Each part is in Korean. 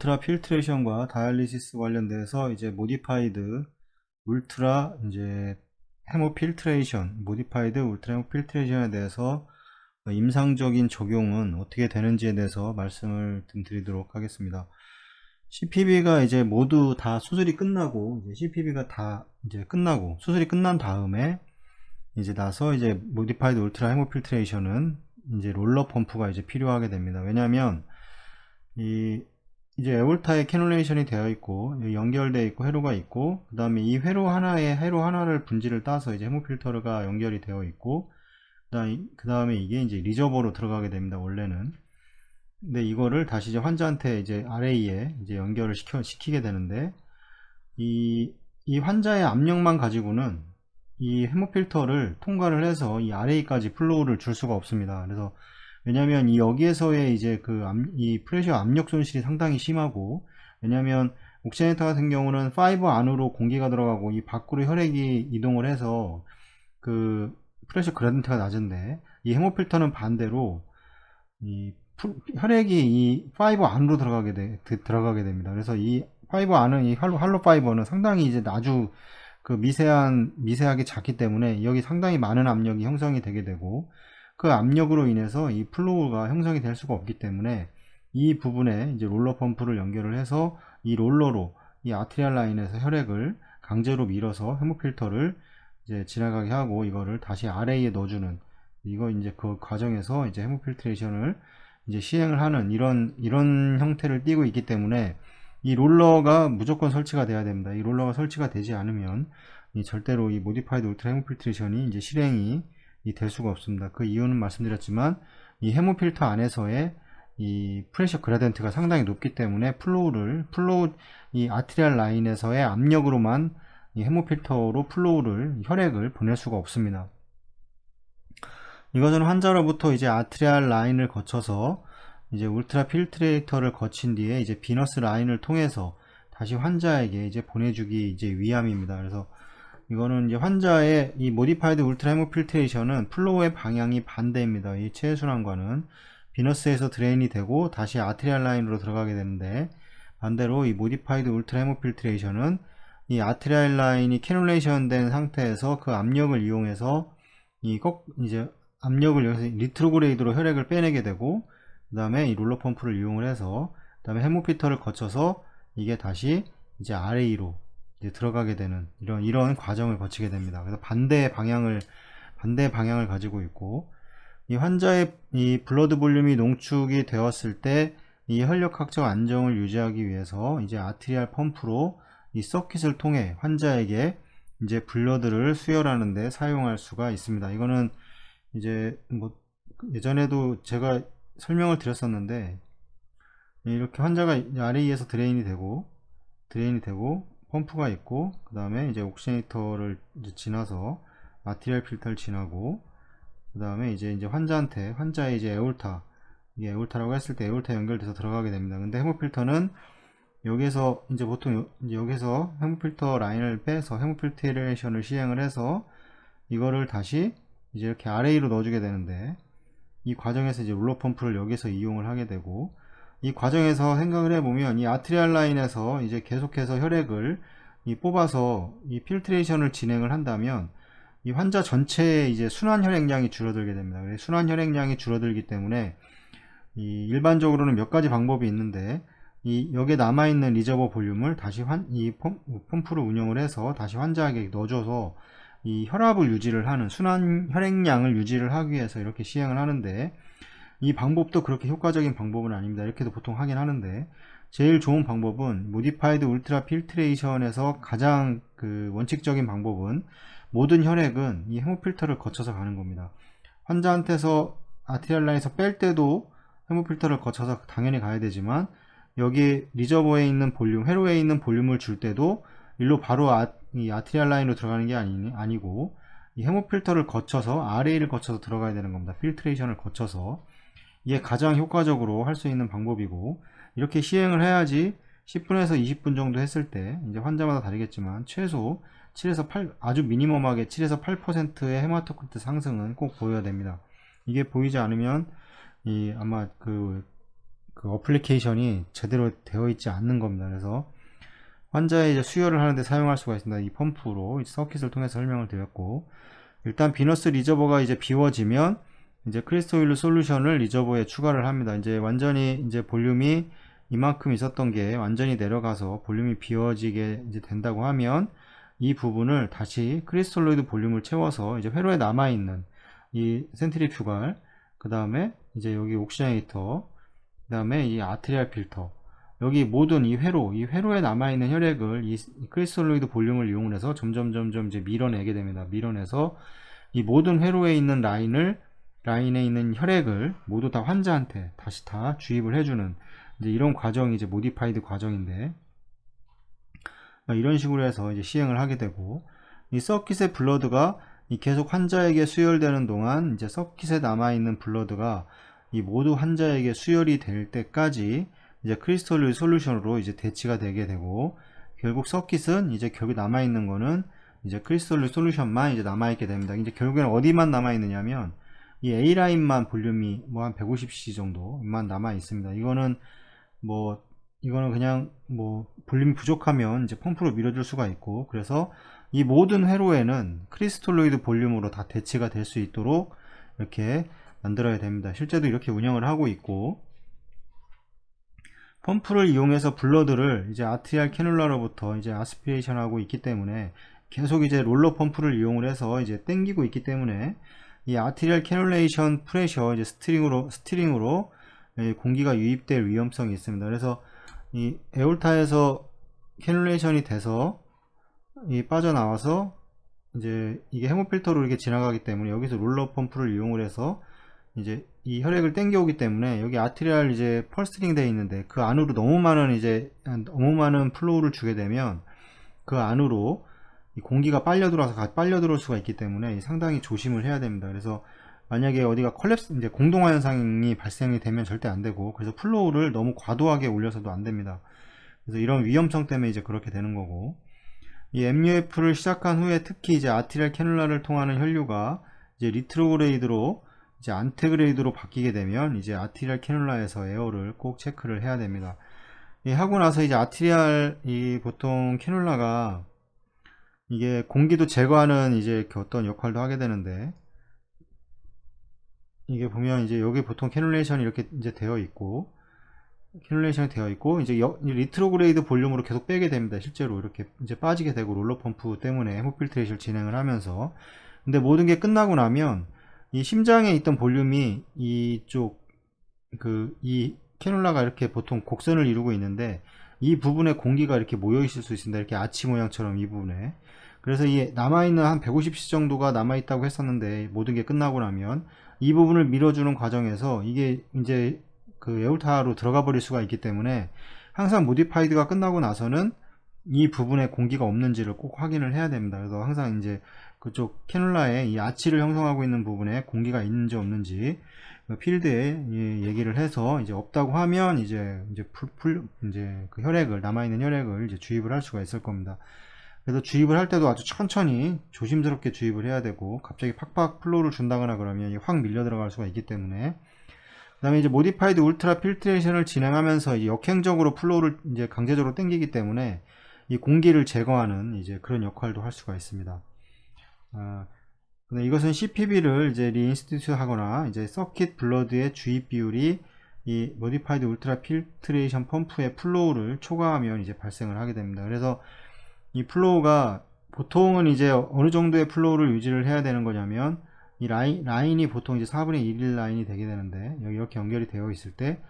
울트라 필트레이션과 다이알리시스 관련돼서 이제 모디파이드 울트라 이제 헤모필트레이션, 모디파이드 울트라 헤모필트레이션에 대해서 임상적인 적용은 어떻게 되는지에 대해서 말씀을 드리도록 하겠습니다. CPB가 이제 모두 다 수술이 끝나고 이제 CPB가 다 이제 끝나고 수술이 끝난 다음에 이제 나서 이제 모디파이드 울트라 헤모필트레이션은 이제 롤러 펌프가 이제 필요하게 됩니다. 왜냐하면 이제 에올타에 캐놀레이션이 되어 있고 연결되어 있고 회로가 있고 그 다음에 이 회로 하나를 분지를 따서 이제 헤모필터가 연결이 되어 있고 그 다음에 이게 이제 리저버로 들어가게 됩니다. 원래는. 근데 이거를 다시 이제 환자한테 이제 RA에 이제 연결을 시키게 되는데 이 환자의 압력만 가지고는 이 헤모필터를 통과를 해서 이 RA까지 플로우를 줄 수가 없습니다. 그래서 왜냐면 이 여기에서의 이제 이 프레셔 압력 손실이 상당히 심하고, 왜냐면 옥시네이터 같은 경우는 파이버 안으로 공기가 들어가고 이 밖으로 혈액이 이동을 해서 그 프레셔 그라디언트가 낮은데, 이 헤모필터는 반대로 이 혈액이 이 파이버 안으로 들어가게 됩니다. 그래서 이 파이버 안은 이 할로 파이버는 상당히 이제 아주 그 미세하게 작기 때문에 여기 상당히 많은 압력이 형성이 되게 되고, 그 압력으로 인해서 이 플로우가 형성이 될 수가 없기 때문에 이 부분에 이제 롤러 펌프를 연결을 해서 이 롤러로 이 아트리알 라인에서 혈액을 강제로 밀어서 헤모필터를 이제 지나가게 하고 이거를 다시 RA에 넣어주는, 이거 이제 그 과정에서 이제 헤모필트레이션을 이제 시행을 하는 이런 형태를 띠고 있기 때문에 이 롤러가 무조건 설치가 돼야 됩니다. 이 롤러가 설치가 되지 않으면 절대로 이 모디파이드 울트라 헤모필트레이션이 이제 실행이 될 수가 없습니다. 그 이유는 말씀드렸지만 이 헤모필터 안에서의 이 프레셔 그라디언트가 상당히 높기 때문에 이 아트리알 라인에서의 압력으로만 이 헤모필터로 혈액을 보낼 수가 없습니다. 이것은 환자로부터 이제 아트리알 라인을 거쳐서 이제 울트라 필트레이터를 거친 뒤에 이제 비너스 라인을 통해서 다시 환자에게 이제 보내주기 이제 위함입니다. 그래서 이거는 이제 환자의 이 모디파이드 울트라 헤모필트레이션은 플로우의 방향이 반대입니다. 이 체순환과는 비너스에서 드레인이 되고 다시 아트리알 라인으로 들어가게 되는데, 반대로 이 모디파이드 울트라 헤모필트레이션은 이 아트리알 라인이 캐놀레이션 된 상태에서 그 압력을 이용해서 이제 압력을 여기서 리트로그레이드로 혈액을 빼내게 되고, 그 다음에 이 롤러 펌프를 이용을 해서 그 다음에 헤모필터를 거쳐서 이게 다시 이제 RA로 이제 들어가게 되는 이런 과정을 거치게 됩니다. 그래서 반대 방향을 가지고 있고, 이 환자의 이 블러드 볼륨이 농축이 되었을 때 이 혈력학적 안정을 유지하기 위해서 이제 아트리알 펌프로 이 서킷을 통해 환자에게 이제 블러드를 수혈하는 데 사용할 수가 있습니다. 이거는 이제 뭐 예전에도 제가 설명을 드렸었는데, 이렇게 환자가 RA에서 드레인이 되고 펌프가 있고, 그 다음에 이제 옥시네이터를 이제 지나서 아트리알 필터를 지나고, 그 다음에 이제 환자의 이제 이게 에올타라고 했을 때 에올타 연결돼서 들어가게 됩니다. 근데 헤모필터는 여기서 이제 보통 여기서 헤모필터 라인을 빼서 헤모필트레이션을 시행을 해서 이거를 다시 이제 이렇게 RA로 넣어주게 되는데, 이 과정에서 이제 롤러 펌프를 여기서 이용을 하게 되고, 이 과정에서 생각을 해보면 이 아트리알 라인에서 이제 계속해서 혈액을 뽑아서 이 필트레이션을 진행을 한다면 이 환자 전체의 이제 순환 혈액량이 줄어들게 됩니다. 순환 혈액량이 줄어들기 때문에 일반적으로는 몇 가지 방법이 있는데, 여기에 남아있는 리저버 볼륨을 다시 펌프를 운영을 해서 다시 환자에게 넣어줘서 이 혈압을 유지를 하는, 순환 혈액량을 유지를 하기 위해서 이렇게 시행을 하는데, 이 방법도 그렇게 효과적인 방법은 아닙니다. 이렇게도 보통 하긴 하는데, 제일 좋은 방법은 모디파이드 울트라 필트레이션에서 가장 그 원칙적인 방법은 모든 혈액은 이 헤모필터를 거쳐서 가는 겁니다. 환자한테서 아트리알 라인에서 뺄 때도 헤모필터를 거쳐서 당연히 가야 되지만, 여기 리저버에 있는 볼륨, 회로에 있는 볼륨을 줄 때도 일로 바로 이 아트리알 라인으로 들어가는 게 아니고 이 헤모필터를 거쳐서 RA를 거쳐서 들어가야 되는 겁니다. 필트레이션을 거쳐서. 이게 가장 효과적으로 할 수 있는 방법이고, 이렇게 시행을 해야지 10분에서 20분 정도 했을 때 이제 환자마다 다르겠지만 최소 7에서 8, 아주 미니멈하게 7에서 8%의 헤마토크리트 상승은 꼭 보여야 됩니다. 이게 보이지 않으면 아마 그 그 어플리케이션이 제대로 되어 있지 않는 겁니다. 그래서 환자의 이제 수혈을 하는데 사용할 수가 있습니다. 이 펌프로 서킷을 통해서 설명을 드렸고, 일단 비너스 리저버가 이제 비워지면 이제 크리스토일 솔루션을 리저버에 추가를 합니다. 이제 완전히 이제 볼륨이 이만큼 있었던 게 완전히 내려가서 볼륨이 비워지게 이제 된다고 하면 이 부분을 다시 크리스톨로이드 볼륨을 채워서 이제 회로에 남아있는 이 센트리퓨갈, 그 다음에 이제 여기 옥시저네이터, 그 다음에 이 아트리알 필터, 여기 모든 이 회로에 남아있는 혈액을 이 크리스톨로이드 볼륨을 이용해서 점점 이제 밀어내게 됩니다. 밀어내서 이 모든 회로에 있는 라인에 있는 혈액을 모두 다 환자한테 다시 다 주입을 해주는 이제 이런 과정이 이제 모디파이드 과정인데, 이런 식으로 해서 이제 시행을 하게 되고, 이 서킷의 블러드가 계속 환자에게 수혈되는 동안 이제 서킷에 남아있는 블러드가 이 모두 환자에게 수혈이 될 때까지 이제 크리스톨 솔루션으로 이제 대치가 되게 되고, 결국 서킷은 이제 결국 남아있는 거는 이제 크리스톨 솔루션만 이제 남아있게 됩니다. 이제 결국에는 어디만 남아있느냐면 이 A라인만 볼륨이 뭐 한 150cc 정도만 남아 있습니다. 이거는 그냥 뭐 볼륨이 부족하면 이제 펌프로 밀어줄 수가 있고, 그래서 이 모든 회로에는 크리스톨로이드 볼륨으로 다 대치가 될 수 있도록 이렇게 만들어야 됩니다. 실제도 이렇게 운영을 하고 있고, 펌프를 이용해서 블러드를 이제 아트리알 캐놀라로부터 이제 아스피레이션 하고 있기 때문에 계속 이제 롤러 펌프를 이용을 해서 이제 당기고 있기 때문에 이 아트리얼 캐놀레이션 프레셔 이제 스트링으로 공기가 유입될 위험성이 있습니다. 그래서 이 에올타에서 캐놀레이션이 돼서 빠져나와서 이제 이게 헤모필터로 이렇게 지나가기 때문에 여기서 롤러 펌프를 이용을 해서 이제 이 혈액을 당겨오기 때문에 여기 아트리알 이제 펄스트링 되어 있는데 그 안으로 너무 많은 플로우를 주게 되면 그 안으로 이 공기가 빨려 들어올 수가 있기 때문에 상당히 조심을 해야 됩니다. 그래서 만약에 어디가 콜랩스 이제 공동화 현상이 발생이 되면 절대 안 되고, 그래서 플로우를 너무 과도하게 올려서도 안 됩니다. 그래서 이런 위험성 때문에 이제 그렇게 되는 거고, 이 MUF를 시작한 후에 특히 이제 아트리얼 캐놀라를 통하는 혈류가 이제 리트로그레이드로 이제 안테그레이드로 바뀌게 되면 이제 아트리얼 캐놀라에서 에어를 꼭 체크를 해야 됩니다. 하고 나서 이제 아트리얼 보통 캐놀라가 이게 공기도 제거하는 이제 어떤 역할도 하게 되는데, 이게 보면 이제 여기 보통 캐놀레이션이 이렇게 이제 되어 있고 이제 리트로그레이드 볼륨으로 계속 빼게 됩니다. 실제로 이렇게 이제 빠지게 되고 롤러 펌프 때문에 헤모필트레이션을 진행을 하면서. 근데 모든 게 끝나고 나면 이 심장에 있던 볼륨이 이 캐놀라가 이렇게 보통 곡선을 이루고 있는데 이 부분에 공기가 이렇게 모여 있을 수 있습니다. 이렇게 아치 모양처럼 이 부분에. 그래서 이 남아있는 한 150cc 정도가 남아있다고 했었는데 모든 게 끝나고 나면 이 부분을 밀어주는 과정에서 이게 이제 그 에올타로 들어가 버릴 수가 있기 때문에 항상 모디파이드가 끝나고 나서는 이 부분에 공기가 없는지를 꼭 확인을 해야 됩니다. 그래서 항상 이제 그쪽 캐놀라에 이 아치를 형성하고 있는 부분에 공기가 있는지 없는지 필드에 얘기를 해서 이제 없다고 하면 이제 그 남아있는 혈액을 이제 주입을 할 수가 있을 겁니다. 그래서 주입을 할 때도 아주 천천히 조심스럽게 주입을 해야 되고, 갑자기 팍팍 플로우를 준다거나 그러면 확 밀려 들어갈 수가 있기 때문에. 그 다음에 이제 모디파이드 울트라 필트레이션을 진행하면서 이제 역행적으로 플로우를 이제 강제적으로 당기기 때문에 이 공기를 제거하는 이제 그런 역할도 할 수가 있습니다. 근데 이것은 CPB를 이제 리인스티튜트 하거나 이제 서킷 블러드의 주입 비율이 이 모디파이드 울트라 필트레이션 펌프의 플로우를 초과하면 이제 발생을 하게 됩니다. 그래서 이 플로우가 보통은 이제 어느 정도의 플로우를 유지를 해야 되는 거냐면 이 라인이 보통 이제 4분의 1 라인이 되게 되는데, 여기 이렇게 연결이 되어 있을 때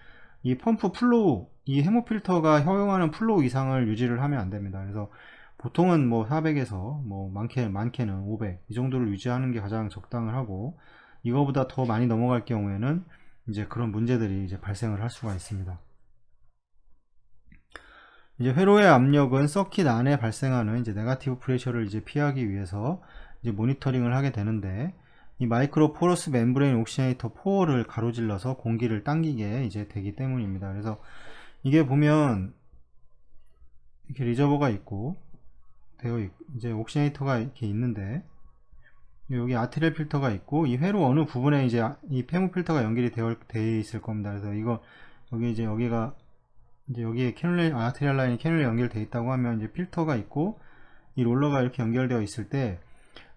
이 펌프 플로우, 이 헤모필터가 허용하는 플로우 이상을 유지를 하면 안 됩니다. 그래서 보통은 뭐 400에서 뭐 많게는 500 이 정도를 유지하는 게 가장 적당을 하고, 이거보다 더 많이 넘어갈 경우에는 이제 그런 문제들이 이제 발생을 할 수가 있습니다. 이제 회로의 압력은 서킷 안에 발생하는 이제 네거티브 프레셔를 이제 피하기 위해서 이제 모니터링을 하게 되는데, 이 마이크로 포러스 멤브레인 옥시네이터 포어를 가로질러서 공기를 당기게 이제 되기 때문입니다. 그래서 이게 보면 이렇게 리저버가 있고 이제 옥시네이터가 이렇게 있는데, 여기 아트리얼 필터가 있고 이 회로 어느 부분에 이제 이 페모 필터가 연결이 되어 있을 겁니다. 그래서 여기 이제 여기에 캐뉼레 아트리얼 라인이 캐뉼레 연결되어 있다고 하면 이제 필터가 있고 이 롤러가 이렇게 연결되어 있을 때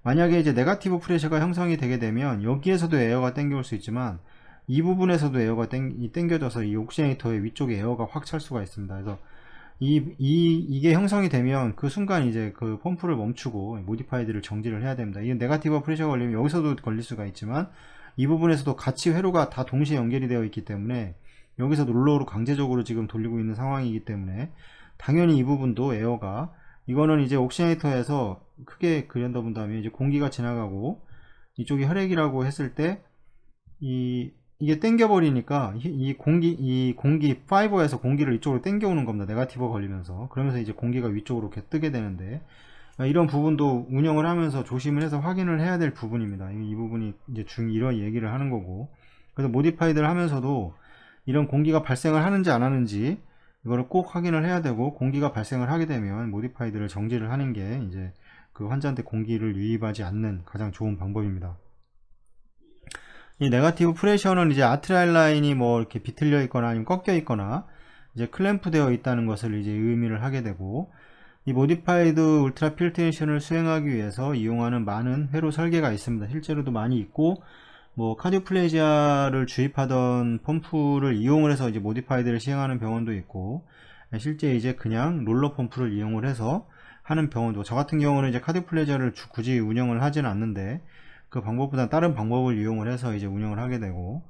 만약에 이제 네거티브 프레셔가 형성이 되게 되면 여기에서도 에어가 땡겨올 수 있지만 이 부분에서도 에어가 땡겨져서 이 옥시네이터의 위쪽에 에어가 확 찰 수가 있습니다. 그래서 이게 형성이 되면 그 순간 이제 그 펌프를 멈추고 모디파이드를 정지를 해야 됩니다. 이게 네거티브 프레셔가 걸리면 여기서도 걸릴 수가 있지만 이 부분에서도 같이 회로가 다 동시에 연결이 되어 있기 때문에 여기서도 롤러로 강제적으로 지금 돌리고 있는 상황이기 때문에 당연히 이 부분도 에어가 이거는 이제 옥시네이터에서 크게 그랜더 본 다음에 이제 공기가 지나가고 이쪽이 혈액이라고 했을 때 이게 땡겨버리니까 이 공기 파이버에서 공기를 이쪽으로 땡겨오는 겁니다. 네거티브가 걸리면서. 그러면서 이제 공기가 위쪽으로 이렇게 뜨게 되는데 이런 부분도 운영을 하면서 조심을 해서 확인을 해야 될 부분입니다. 이 부분이 이제 이런 얘기를 하는 거고. 그래서 모디파이드를 하면서도 이런 공기가 발생을 하는지 안 하는지 이거를 꼭 확인을 해야 되고, 공기가 발생을 하게 되면 모디파이드를 정지를 하는 게 이제 그 환자한테 공기를 유입하지 않는 가장 좋은 방법입니다. 이 네거티브 프레셔는 이제 아트리얼 라인이 뭐 이렇게 비틀려 있거나 아니면 꺾여 있거나 이제 클램프 되어 있다는 것을 이제 의미를 하게 되고, 이 모디파이드 울트라 필트레이션을 수행하기 위해서 이용하는 많은 회로 설계가 있습니다. 실제로도 많이 있고, 뭐 카디오플레이지아를 주입하던 펌프를 이용을 해서 이제 모디파이드를 시행하는 병원도 있고, 실제 이제 그냥 롤러 펌프를 이용을 해서 하는 병원도, 저 같은 경우는 이제 카디오플레이지아를 굳이 운영을 하지는 않는데 그 방법보다 다른 방법을 이용을 해서 이제 운영을 하게 되고,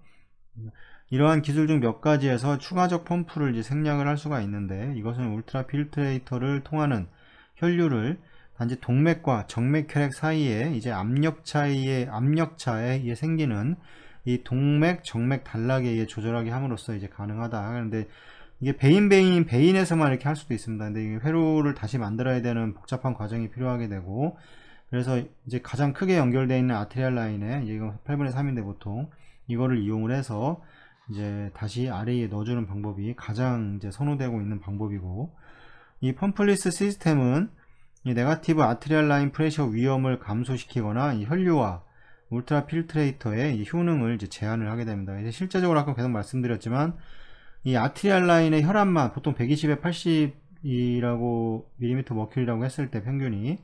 이러한 기술 중 몇 가지에서 추가적 펌프를 이제 생략을 할 수가 있는데, 이것은 울트라 필트레이터를 통하는 혈류를 단지 동맥과 정맥 혈액 사이에 이제 압력차에 생기는 이 동맥 정맥 단락에 의해 조절하게 함으로써 이제 가능하다. 그런데 이게 베인에서만 이렇게 할 수도 있습니다. 근데 이 회로를 다시 만들어야 되는 복잡한 과정이 필요하게 되고, 그래서 이제 가장 크게 연결되어 있는 아트리얼 라인에 이제 이거 8분의 3인데 보통 이거를 이용을 해서 이제 다시 아래에 넣어주는 방법이 가장 이제 선호되고 있는 방법이고, 이 펌플리스 시스템은 이 네거티브 아트리얼 라인 프레셔 위험을 감소시키거나 이 혈류와 울트라 필트레이터의 효능을 이제 제한을 하게 됩니다. 이제 실제적으로 아까 계속 말씀드렸지만 이 아트리얼 라인의 혈압만 보통 120에 80이라고 밀리미터 머큐리라고 했을 때 평균이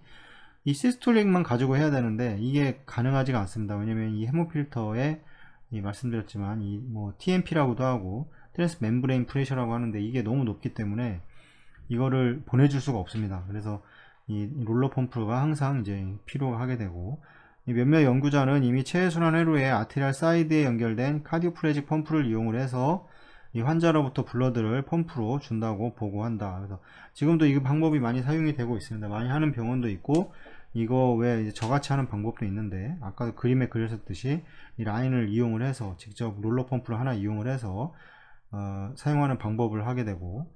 이 시스톨릭만 가지고 해야 되는데 이게 가능하지가 않습니다. 왜냐면 이 헤모필터에 말씀드렸지만 이 뭐 TMP라고도 하고 트랜스 멤브레인 프레셔라고 하는데 이게 너무 높기 때문에 이거를 보내줄 수가 없습니다. 그래서 이 롤러 펌프가 항상 이제 필요하게 되고, 몇몇 연구자는 이미 체외순환 회로에 아트리얼 사이드에 연결된 카디오프레직 펌프를 이용을 해서 이 환자로부터 블러드를 펌프로 준다고 보고한다. 그래서 지금도 이 방법이 많이 사용이 되고 있습니다. 많이 하는 병원도 있고, 이거 외에 저같이 하는 방법도 있는데, 아까 그림에 그렸었듯이 이 라인을 이용을 해서 직접 롤러 펌프를 하나 이용을 해서 사용하는 방법을 하게 되고,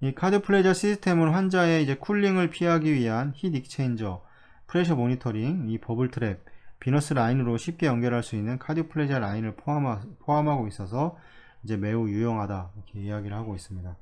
이 카디오플레이저 시스템은 환자의 이제 쿨링을 피하기 위한 힛 익체인저, 프레셔 모니터링, 이 버블 트랩, 비너스 라인으로 쉽게 연결할 수 있는 카디오플레이저 라인을 포함하고 있어서 이제 매우 유용하다 이렇게 이야기를 하고 있습니다.